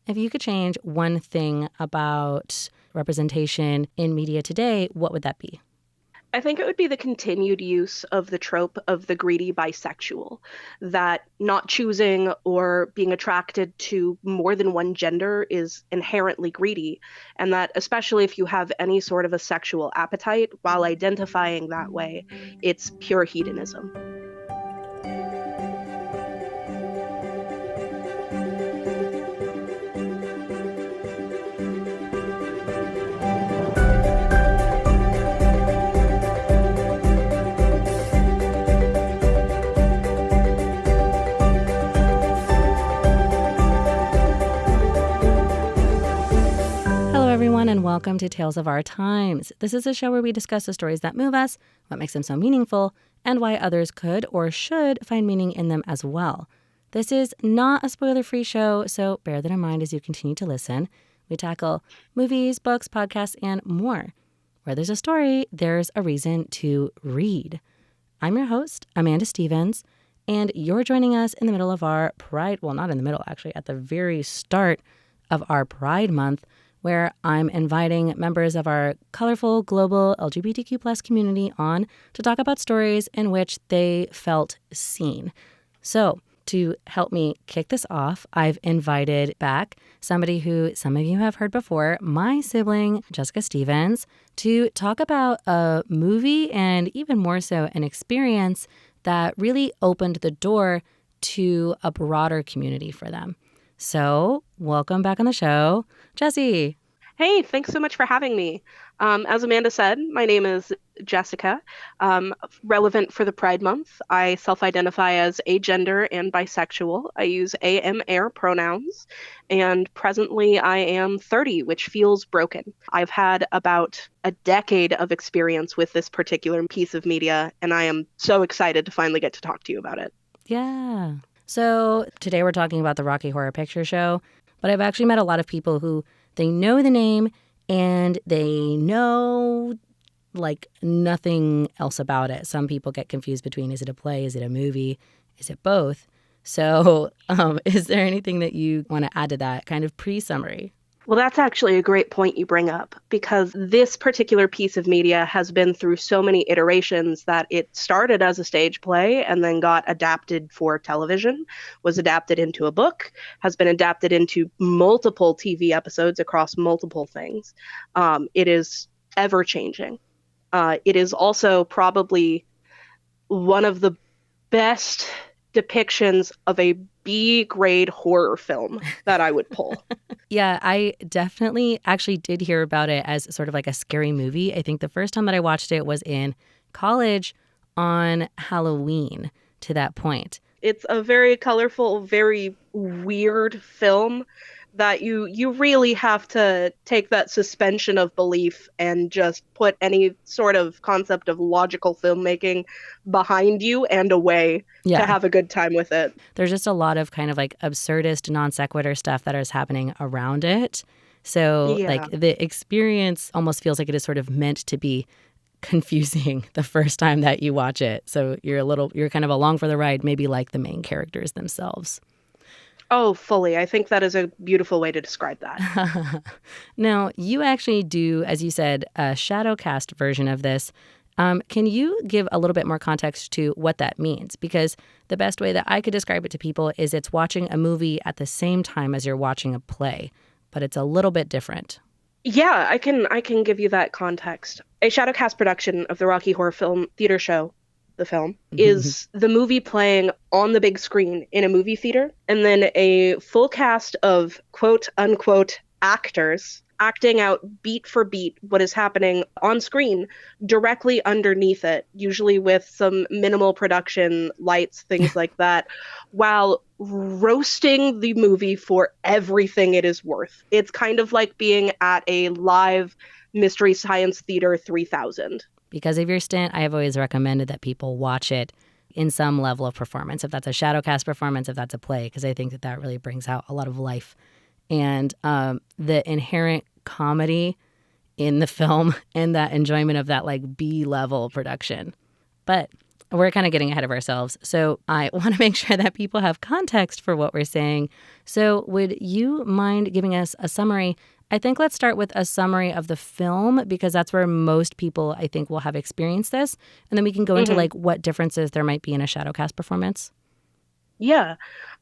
if you could change one thing about representation in media today, what would that be? I think it would be the continued use of the trope of the greedy bisexual, that not choosing or being attracted to more than one gender is inherently greedy, and that especially if you have any sort of a sexual appetite while identifying that way, it's pure hedonism. Everyone, and welcome to Tales of Our Times. This is a show where we discuss the stories that move us, what makes them so meaningful, and why others could or should find meaning in them as well. This is not a spoiler-free show, so bear that in mind as you continue to listen. We tackle movies, books, podcasts, and more. Where there's a story, there's a reason to read. I'm your host, Amanda Stephens, and you're joining us in the middle of our Pride, well, not in the middle, actually, at the very start of our Pride Month, where I'm inviting members of our colorful global LGBTQ plus community on to talk about stories in which they felt seen. So to help me kick this off, I've invited back somebody who some of you have heard before, my sibling, Jessie Stephens, to talk about a movie and even more so an experience that really opened the door to a broader community for them. So, welcome back on the show, Jessie. Hey, thanks so much for having me. As Amanda said, my name is Jessica. Relevant for the Pride Month, I self-identify as agender and bisexual. I use air pronouns, and presently I am 30, which feels broken. I've had about a decade of experience with this particular piece of media, and I am so excited to finally get to talk to you about it. Yeah. So today we're talking about the Rocky Horror Picture Show, but I've actually met a lot of people who they know the name and they know like nothing else about it. Some people get confused between, is it a play, is it a movie, is it both? So is there anything that you want to add to that kind of pre-summary? Well, that's actually a great point you bring up, because this particular piece of media has been through so many iterations that it started as a stage play and then got adapted for television, was adapted into a book, has been adapted into multiple TV episodes across multiple things. It is ever changing. It is also probably one of the best depictions of a B-grade horror film that I would pull. Yeah, I definitely actually did hear about it as sort of like a scary movie. I think the first time that I watched it was in college on Halloween to that point. It's a very colorful, very weird film that you really have to take that suspension of belief and just put any sort of concept of logical filmmaking behind you and away to have a good time with it. There's just a lot of kind of like absurdist non sequitur stuff that is happening around it. So like the experience almost feels like it is sort of meant to be confusing the first time that you watch it. So you're kind of along for the ride, maybe like the main characters themselves. Oh, fully. I think that is a beautiful way to describe that. Now, you actually do, as you said, a shadowcast version of this. Can you give a little bit more context to what that means? Because the best way that I could describe it to people is it's watching a movie at the same time as you're watching a play, but it's a little bit different. Yeah, I can give you that context. A shadowcast production of the Rocky Horror Film Theater Show, the film, is the movie playing on the big screen in a movie theater, and then a full cast of quote-unquote actors acting out beat for beat what is happening on screen directly underneath it, usually with some minimal production lights, things like that, while roasting the movie for everything it is worth. It's kind of like being at a live Mystery Science Theater 3000. Because of your stint, I have always recommended that people watch it in some level of performance, if that's a shadowcast performance, if that's a play, because I think that really brings out a lot of life. And the inherent comedy in the film and that enjoyment of that like B-level production. But we're kind of getting ahead of ourselves. So I want to make sure that people have context for what we're saying. So would you mind giving us a summary? I think let's start with a summary of the film because that's where most people, I think, will have experienced this. And then we can go into like what differences there might be in a Shadowcast performance. Yeah.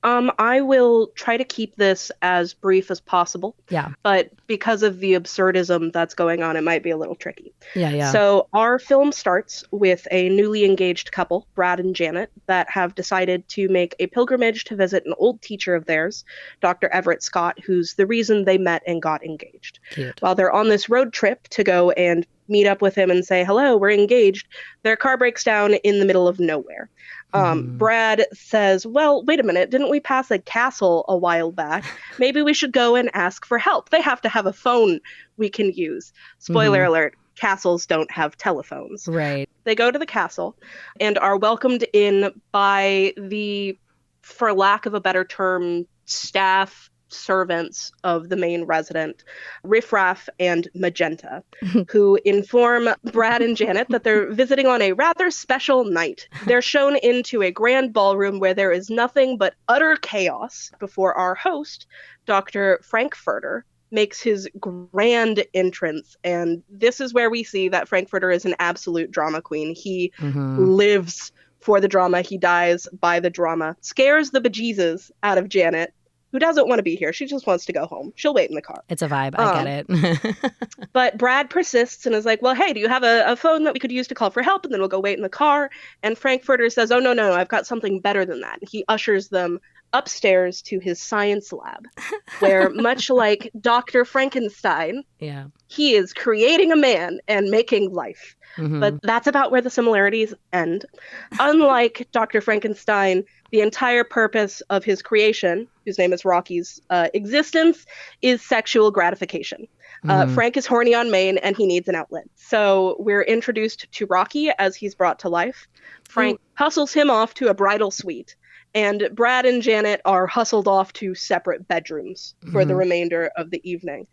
I will try to keep this as brief as possible. Yeah. But because of the absurdism that's going on, it might be a little tricky. Yeah. So our film starts with a newly engaged couple, Brad and Janet, that have decided to make a pilgrimage to visit an old teacher of theirs, Dr. Everett Scott, who's the reason they met and got engaged. Cute. While they're on this road trip to go and meet up with him and say, hello, we're engaged, their car breaks down in the middle of nowhere. Brad says, well, wait a minute, didn't we pass a castle a while back? Maybe we should go and ask for help. They have to have a phone we can use. Spoiler alert, castles don't have telephones. Right. They go to the castle and are welcomed in by the, for lack of a better term, staff servants of the main resident, Riffraff and Magenta, who inform Brad and Janet that they're visiting on a rather special night. They're shown into a grand ballroom where there is nothing but utter chaos before our host, Dr. Frankfurter, makes his grand entrance. And this is where we see that Frankfurter is an absolute drama queen. He lives for the drama. He dies by the drama. Scares the bejesus out of Janet, who doesn't want to be here. She just wants to go home. She'll wait in the car. It's a vibe. I get it. But Brad persists and is like, well, hey, do you have a phone that we could use to call for help? And then we'll go wait in the car. And Frankfurter says, oh, no, I've got something better than that. He ushers them upstairs to his science lab, where much like Dr. Frankenstein, he is creating a man and making life. But that's about where the similarities end. Unlike Dr. Frankenstein, the entire purpose of his creation, whose name is Rocky's existence, is sexual gratification. Frank is horny on main and he needs an outlet. So we're introduced to Rocky as he's brought to life. Frank hustles him off to a bridal suite. And Brad and Janet are hustled off to separate bedrooms for the remainder of the evening.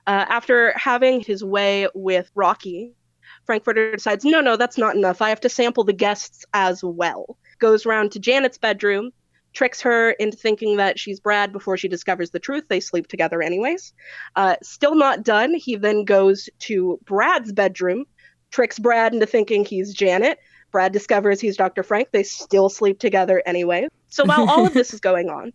After having his way with Rocky, Frankfurter decides, no, that's not enough. I have to sample the guests as well. Goes round to Janet's bedroom, tricks her into thinking that she's Brad before she discovers the truth. They sleep together anyways. Still not done. He then goes to Brad's bedroom, tricks Brad into thinking he's Janet. Brad discovers he's Dr. Frank. They still sleep together anyway. So while all of this is going on,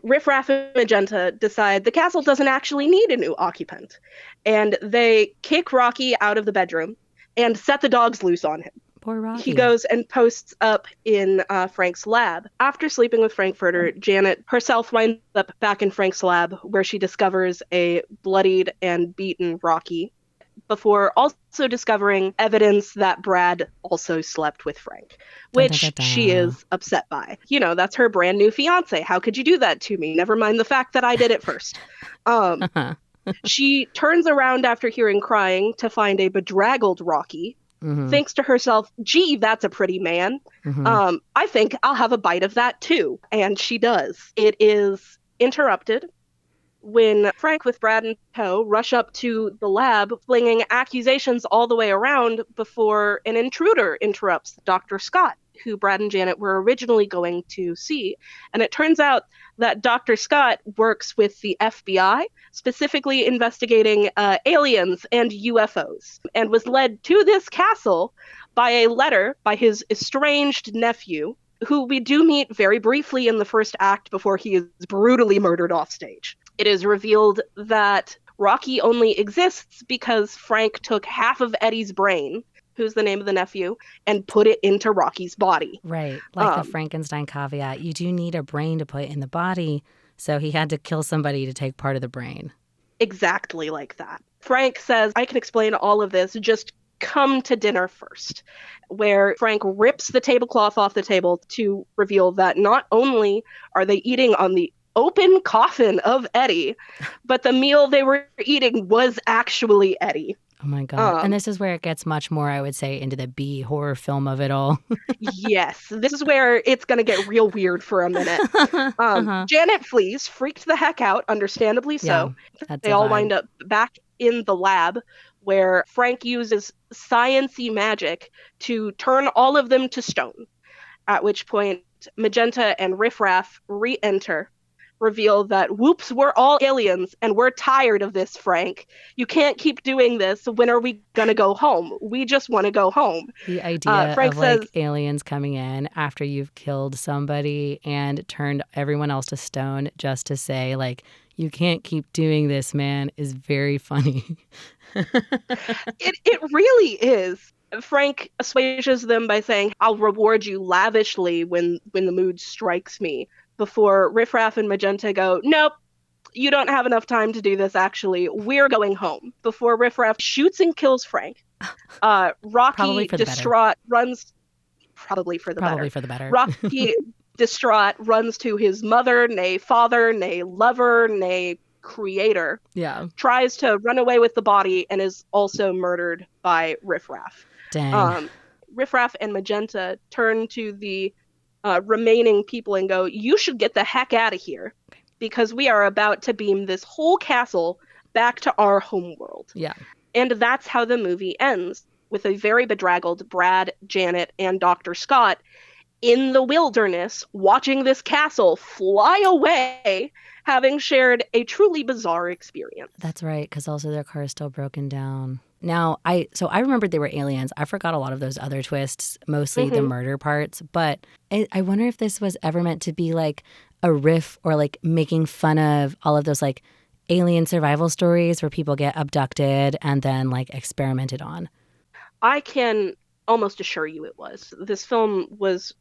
Riffraff and Magenta decide the castle doesn't actually need a new occupant. And they kick Rocky out of the bedroom and set the dogs loose on him. Poor Rocky. He goes and posts up in Frank's lab. After sleeping with Frankfurter, Janet herself winds up back in Frank's lab, where she discovers a bloodied and beaten Rocky, before also discovering evidence that Brad also slept with Frank, which she is upset by. You know, that's her brand new fiance. How could you do that to me? Never mind the fact that I did it first. She turns around after hearing crying to find a bedraggled Rocky, thinks to herself, gee, that's a pretty man. I think I'll have a bite of that too. And she does. It is interrupted when Frank with Brad in tow rush up to the lab, flinging accusations all the way around before an intruder interrupts Dr. Scott, who Brad and Janet were originally going to see. And it turns out that Dr. Scott works with the FBI, specifically investigating aliens and UFOs, and was led to this castle by a letter by his estranged nephew, who we do meet very briefly in the first act before he is brutally murdered offstage. It is revealed that Rocky only exists because Frank took half of Eddie's brain, who's the name of the nephew, and put it into Rocky's body. Right. Like the Frankenstein caveat. You do need a brain to put in the body, so he had to kill somebody to take part of the brain. Exactly like that. Frank says, I can explain all of this, just come to dinner first, where Frank rips the tablecloth off the table to reveal that not only are they eating on the open coffin of Eddie, but the meal they were eating was actually Eddie. Oh my God. And this is where it gets much more, I would say, into the B horror film of it all. Yes. This is where it's going to get real weird for a minute. Janet flees, freaked the heck out, understandably so. Yeah, they all wind up back in the lab where Frank uses science-y magic to turn all of them to stone, at which point Magenta and Riffraff re-enter, reveal that, whoops, we're all aliens and we're tired of this, Frank. You can't keep doing this. When are we going to go home? We just want to go home. The idea Frank of says, aliens coming in after you've killed somebody and turned everyone else to stone just to say, you can't keep doing this, man, is very funny. it really is. Frank assuages them by saying, I'll reward you lavishly when the mood strikes me, before Riffraff and Magenta go, nope, you don't have enough time to do this, actually. We're going home. Before Riffraff shoots and kills Frank. Rocky, distraught, runs... Probably for the better. Rocky, distraught, runs to his mother, nay father, nay lover, nay creator. Yeah. Tries to run away with the body and is also murdered by Riffraff. Dang. Riffraff and Magenta turn to the remaining people and go, you should get the heck out of here, because we are about to beam this whole castle back to our homeworld. Yeah. And that's how the movie ends, with a very bedraggled Brad, Janet, and Dr. Scott in the wilderness watching this castle fly away, having shared a truly bizarre experience. That's right, because also their car is still broken down. Now, I remembered they were aliens. I forgot a lot of those other twists, mostly the murder parts. But I wonder if this was ever meant to be a riff or making fun of all of those alien survival stories where people get abducted and then experimented on. I can almost assure you it was. This film was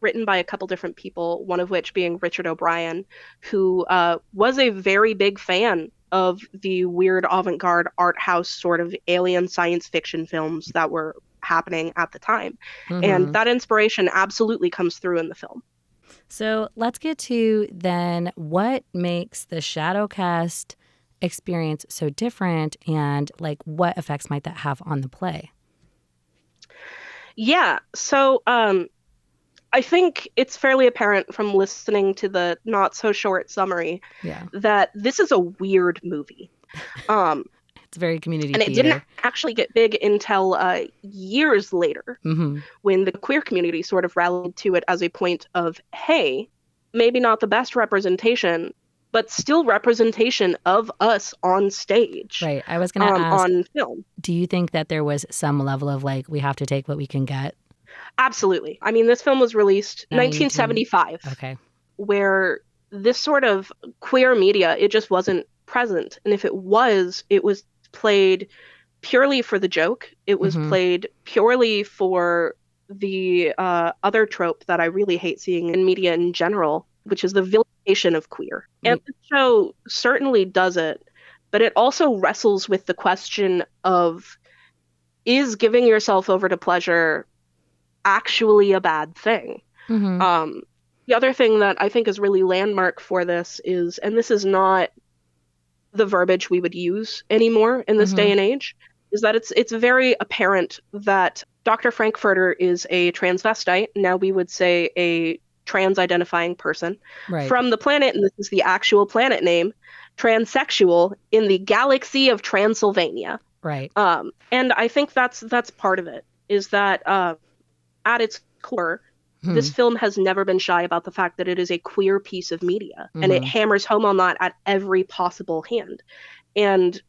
written by a couple different people, one of which being Richard O'Brien, who was a very big fan of the weird avant-garde art house sort of alien science fiction films that were happening at the time. And that inspiration absolutely comes through in the film. So let's get to then what makes the Shadowcast experience so different, and what effects might that have on the play? Yeah, so I think it's fairly apparent from listening to the not so short summary that this is a weird movie. It's very community and theater. It didn't actually get big until years later, when the queer community sort of rallied to it as a point of, hey, maybe not the best representation, but still representation of us on stage. Right. I was going to ask, on film. Do you think that there was some level of we have to take what we can get? Absolutely. I mean, this film was released 1975. Okay. Where this sort of queer media, it just wasn't present. And if it was played purely for the joke. It was played purely for the other trope that I really hate seeing in media in general, which is the vilification of queer. And the show certainly does it, but it also wrestles with the question of, is giving yourself over to pleasure actually a bad thing? The other thing that I think is really landmark for this is, and this is not the verbiage we would use anymore in this day and age, is that it's very apparent that Dr. Frankfurter is a transvestite. Now we would say a trans-identifying person from the planet, and this is the actual planet name, transsexual in the galaxy of Transylvania. Right. And I think that's part of it, is that at its core, this film has never been shy about the fact that it is a queer piece of media, and it hammers home on that at every possible hand. And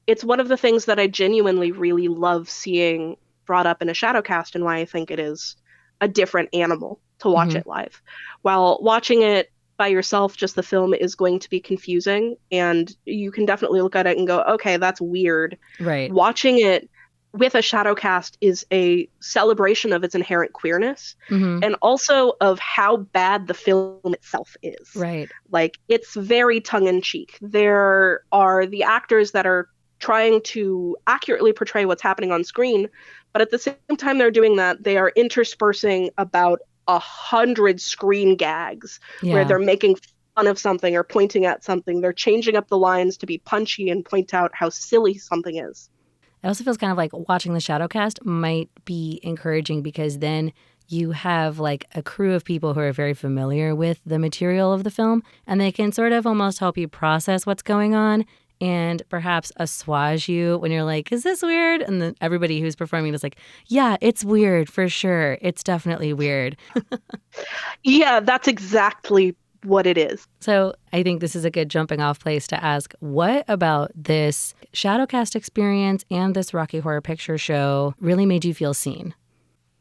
it's one of the things that I genuinely really love seeing brought up in a Shadowcast, and why I think it is a different animal to watch it live. While watching it by yourself, just the film is going to be confusing, and you can definitely look at it and go, okay, that's weird. Right. Watching it with a Shadowcast is a celebration of its inherent queerness, and also of how bad the film itself is. Right. Like, it's very tongue-in-cheek. There are the actors that are trying to accurately portray what's happening on screen, but at the same time they're doing that, they are interspersing about 100 screen gags where they're making fun of something or pointing at something. They're changing up the lines to be punchy and point out how silly something is. It also feels kind of like watching the Shadowcast might be encouraging, because then you have like a crew of people who are very familiar with the material of the film, and they can sort of almost help you process what's going on and perhaps assuage you when you're like, is this weird? And then everybody who's performing is like, yeah, it's weird for sure. It's definitely weird. Yeah, that's exactly what it is. So I think this is a good jumping off place to ask, what about this Shadowcast experience and this Rocky Horror Picture Show really made you feel seen?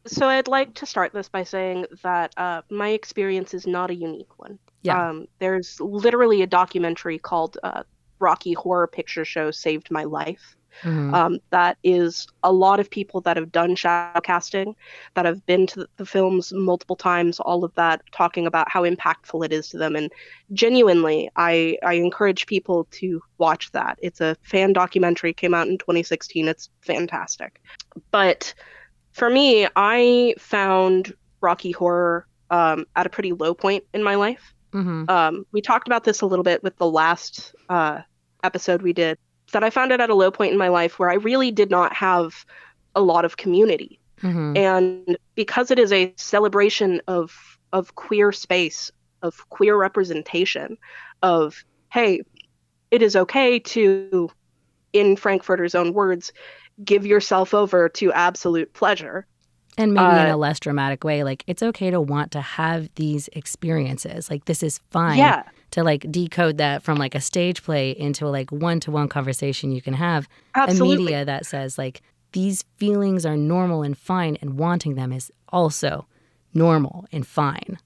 So I'd like to start this by saying that my experience is not a unique one. Yeah. There's literally a documentary called Rocky Horror Picture Show Saved My Life. That is a lot of people that have done shadow casting, that have been to the films multiple times, all of that, talking about how impactful it is to them. And genuinely, I encourage people to watch that. It's a fan documentary, came out in 2016. It's fantastic. But for me, I found Rocky Horror at a pretty low point in my life. We talked about this a little bit with the last episode we did, that I found it at a low point in my life where I really did not have a lot of community. And because it is a celebration of queer space, of queer representation, of, hey, it is okay to, in Frankfurter's own words, give yourself over to absolute pleasure. And maybe in a less dramatic way, like, it's okay to want to have these experiences. Like, this is fine to, like, decode that from, like, a stage play into a, like, one-to-one conversation you can have. Absolutely. A media that says, like, these feelings are normal and fine, and wanting them is also normal and fine.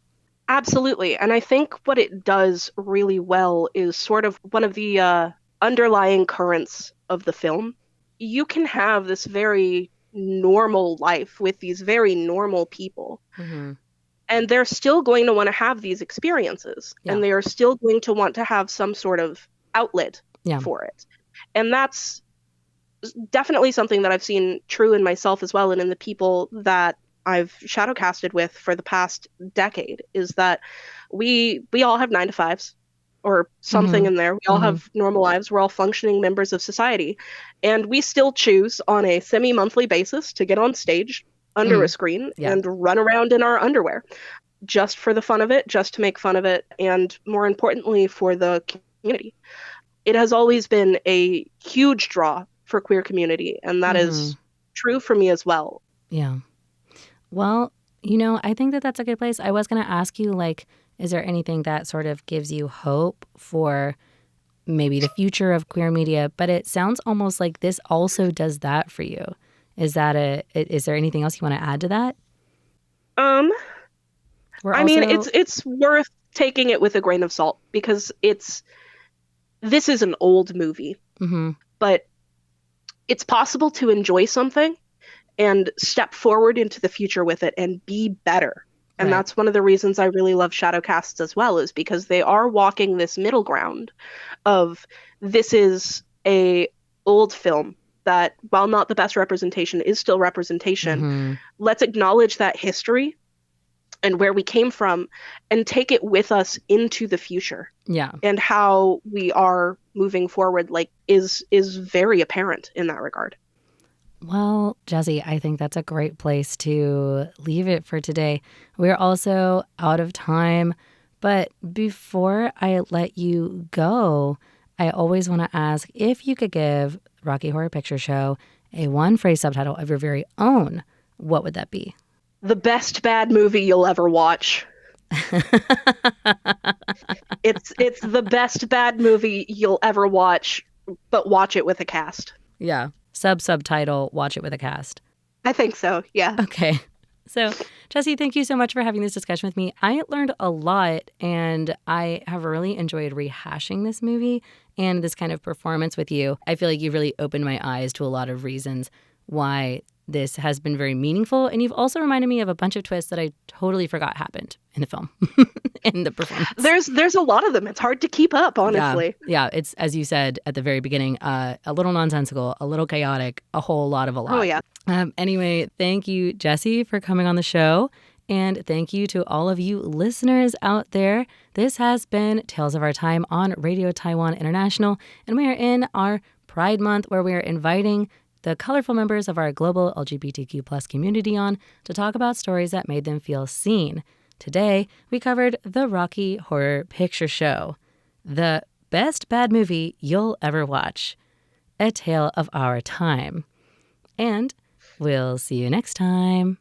Absolutely. And I think what it does really well is sort of one of the underlying currents of the film. You can have this very normal life with these very normal people, and they're still going to want to have these experiences, and they are still going to want to have some sort of outlet for it. And that's definitely something that I've seen true in myself as well, and in the people that I've shadow casted with for the past decade, is that we all have 9-to-5s or something in there. We all have normal lives. We're all functioning members of society. And we still choose on a semi-monthly basis to get on stage under a screen and run around in our underwear, just for the fun of it, just to make fun of it, and more importantly, for the community. It has always been a huge draw for queer community, and that is true for me as well. Yeah. Well, you know, I think that that's a good place. I was going to ask you, like, is there anything that sort of gives you hope for maybe the future of queer media? But it sounds almost like this also does that for you. Is there anything else you want to add to that? I mean, it's worth taking it with a grain of salt, because this is an old movie, but it's possible to enjoy something and step forward into the future with it and be better. And that's one of the reasons I really love Shadowcasts as well, is because they are walking this middle ground of, this is a old film that, while not the best representation, is still representation. Let's acknowledge that history and where we came from and take it with us into the future. Yeah. And how we are moving forward, like, is very apparent in that regard. Well, Jessie, I think that's a great place to leave it for today. We're also out of time, but before I let you go, I always want to ask if you could give Rocky Horror Picture Show a one-phrase subtitle of your very own, what would that be? The best bad movie you'll ever watch. It's the best bad movie you'll ever watch, but watch it with a cast. Yeah. Subtitle, watch it with a cast. I think so, yeah. Okay. So, Jessie, thank you so much for having this discussion with me. I learned a lot, and I have really enjoyed rehashing this movie and this kind of performance with you. I feel like you've really opened my eyes to a lot of reasons why this has been very meaningful. And you've also reminded me of a bunch of twists that I totally forgot happened in the film, in the performance. There's a lot of them. It's hard to keep up, honestly. Yeah, it's, as you said at the very beginning, a little nonsensical, a little chaotic, a whole lot of a lot. Oh, yeah. Anyway, thank you, Jessie, for coming on the show. And thank you to all of you listeners out there. This has been Tales of Our Time on Radio Taiwan International. And we are in our Pride Month, where we are inviting the colorful members of our global LGBTQ plus community on to talk about stories that made them feel seen. Today, we covered the Rocky Horror Picture Show. The best bad movie you'll ever watch. A Tale of Our Time. And we'll see you next time.